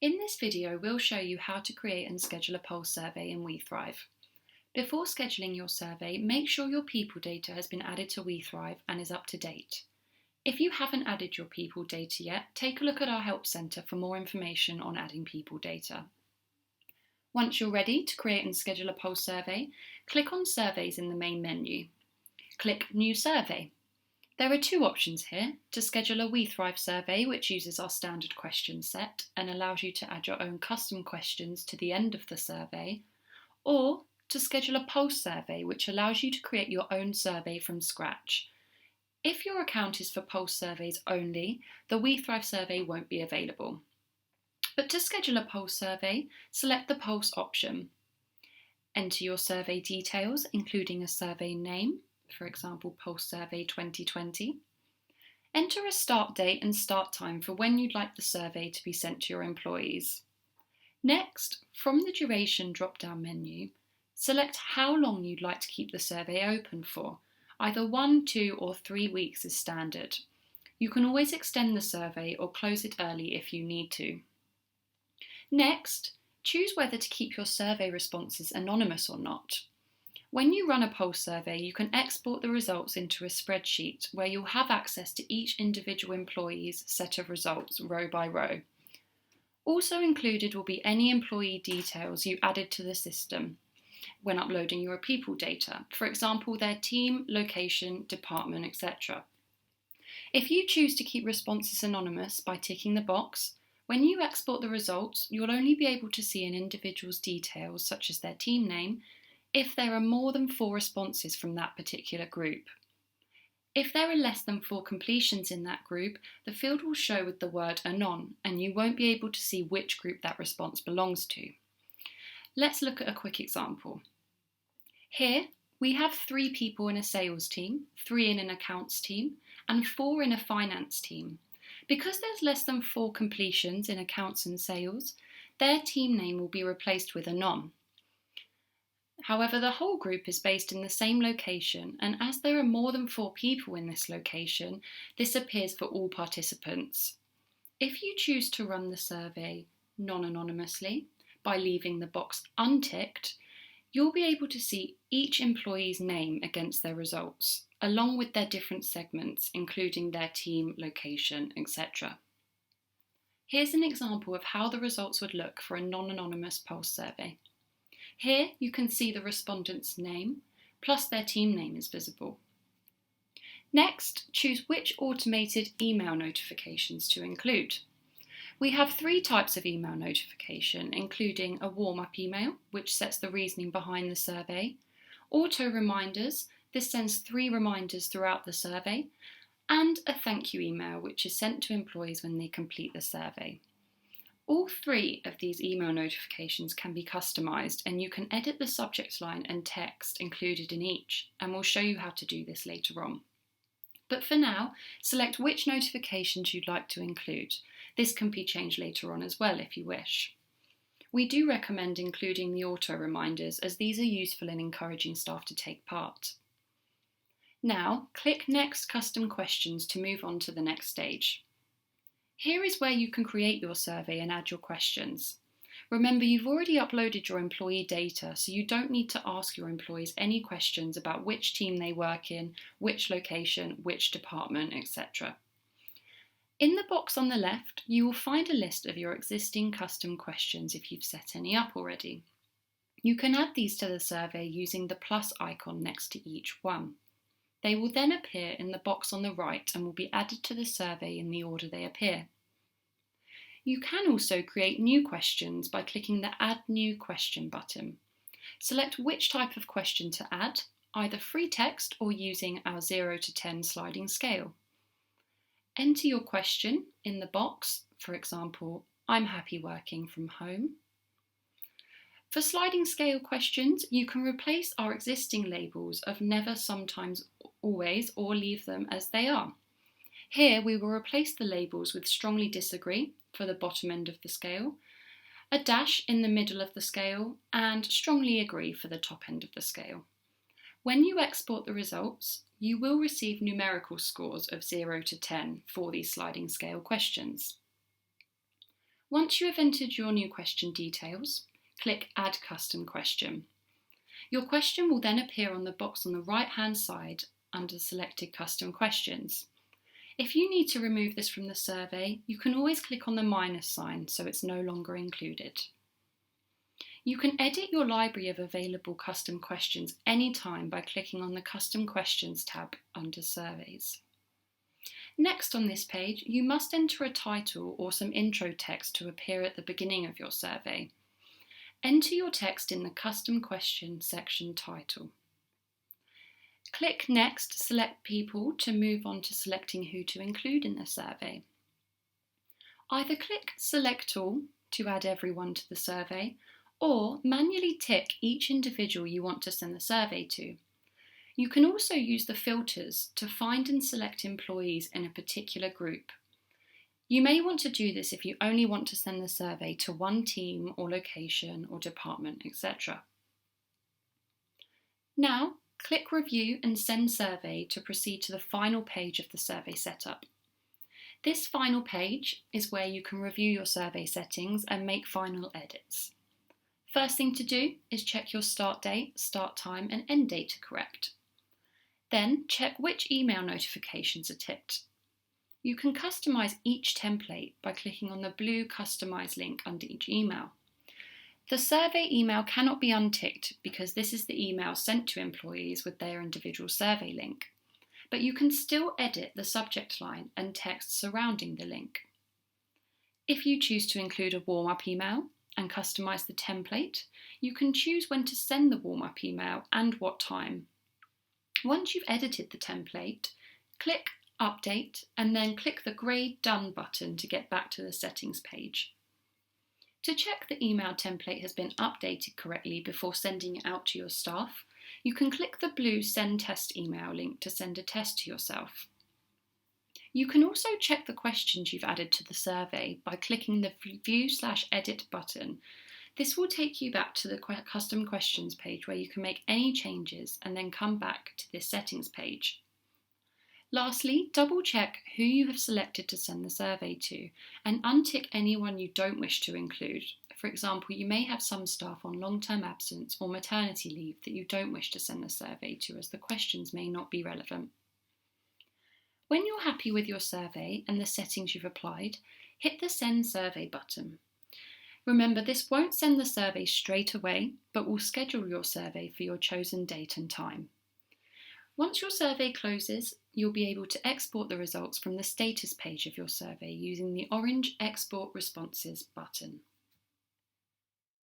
In this video, we'll show you how to create and schedule a pulse survey in WeThrive. Before scheduling your survey, make sure your people data has been added to WeThrive and is up to date. If you haven't added your people data yet, take a look at our Help Centre for more information on adding people data. Once you're ready to create and schedule a pulse survey, click on Surveys in the main menu. Click New Survey. There are two options here: to schedule a WeThrive survey, which uses our standard question set and allows you to add your own custom questions to the end of the survey, or to schedule a pulse survey, which allows you to create your own survey from scratch. If your account is for pulse surveys only, the WeThrive survey won't be available. But to schedule a pulse survey, select the pulse option. Enter your survey details, including a survey name, for example, Pulse Survey 2020. Enter a start date and start time for when you'd like the survey to be sent to your employees. Next, from the duration drop-down menu, select how long you'd like to keep the survey open for. Either 1, 2 or 3 weeks is standard. You can always extend the survey or close it early if you need to. Next, choose whether to keep your survey responses anonymous or not. When you run a pulse survey, you can export the results into a spreadsheet where you'll have access to each individual employee's set of results row by row. Also included will be any employee details you added to the system when uploading your people data, for example, their team, location, department, etc. If you choose to keep responses anonymous by ticking the box, when you export the results, you'll only be able to see an individual's details, such as their team name, if there are more than 4 responses from that particular group. If there are less than 4 completions in that group, the field will show with the word anon, and you won't be able to see which group that response belongs to. Let's look at a quick example. Here, we have 3 people in a sales team, 3 in an accounts team, and 4 in a finance team. Because there's less than 4 completions in accounts and sales, their team name will be replaced with anon. However, the whole group is based in the same location, and as there are more than 4 people in this location, this appears for all participants. If you choose to run the survey non-anonymously by leaving the box unticked, you'll be able to see each employee's name against their results, along with their different segments, including their team, location, etc. Here's an example of how the results would look for a non-anonymous pulse survey. Here you can see the respondent's name, plus their team name is visible. Next, choose which automated email notifications to include. We have 3 types of email notification, including a warm-up email, which sets the reasoning behind the survey, auto reminders, this sends 3 reminders throughout the survey, and a thank you email, which is sent to employees when they complete the survey. All 3 of these email notifications can be customised, and you can edit the subject line and text included in each, and we'll show you how to do this later on. But for now, select which notifications you'd like to include. This can be changed later on as well if you wish. We do recommend including the auto reminders, as these are useful in encouraging staff to take part. Now, click Next Custom Questions to move on to the next stage. Here is where you can create your survey and add your questions. Remember, you've already uploaded your employee data, so you don't need to ask your employees any questions about which team they work in, which location, which department, etc. In the box on the left, you will find a list of your existing custom questions if you've set any up already. You can add these to the survey using the plus icon next to each one. They will then appear in the box on the right and will be added to the survey in the order they appear. You can also create new questions by clicking the Add New Question button. Select which type of question to add, either free text or using our 0 to 10 sliding scale. Enter your question in the box, for example, I'm happy working from home. For sliding scale questions, you can replace our existing labels of never, sometimes, always, or leave them as they are. Here we will replace the labels with strongly disagree for the bottom end of the scale, a dash in the middle of the scale, and strongly agree for the top end of the scale. When you export the results, you will receive numerical scores of 0 to 10 for these sliding scale questions. Once you have entered your new question details, click Add Custom Question. Your question will then appear on the box on the right-hand side under Selected Custom Questions. If you need to remove this from the survey, you can always click on the minus sign so it's no longer included. You can edit your library of available custom questions anytime by clicking on the Custom Questions tab under Surveys. Next on this page, you must enter a title or some intro text to appear at the beginning of your survey. Enter your text in the Custom Question section title. Click Next, select People to move on to selecting who to include in the survey. Either click Select All to add everyone to the survey, or manually tick each individual you want to send the survey to. You can also use the filters to find and select employees in a particular group. You may want to do this if you only want to send the survey to one team or location or department, etc. Now, click Review and Send Survey to proceed to the final page of the survey setup. This final page is where you can review your survey settings and make final edits. First thing to do is check your start date, start time and end date are correct. Then check which email notifications are ticked. You can customize each template by clicking on the blue Customize link under each email. The survey email cannot be unticked because this is the email sent to employees with their individual survey link, but you can still edit the subject line and text surrounding the link. If you choose to include a warm-up email and customize the template, you can choose when to send the warm-up email and what time. Once you've edited the template, click Update and then click the grey Done button to get back to the settings page. To check the email template has been updated correctly before sending it out to your staff, you can click the blue Send Test email link to send a test to yourself. You can also check the questions you've added to the survey by clicking the View/Edit button. This will take you back to the Custom Questions page where you can make any changes and then come back to this settings page. Lastly, double check who you have selected to send the survey to and untick anyone you don't wish to include. For example, you may have some staff on long-term absence or maternity leave that you don't wish to send the survey to as the questions may not be relevant. When you're happy with your survey and the settings you've applied, hit the Send Survey button. Remember, this won't send the survey straight away, but will schedule your survey for your chosen date and time. Once your survey closes, you'll be able to export the results from the status page of your survey using the orange Export Responses button.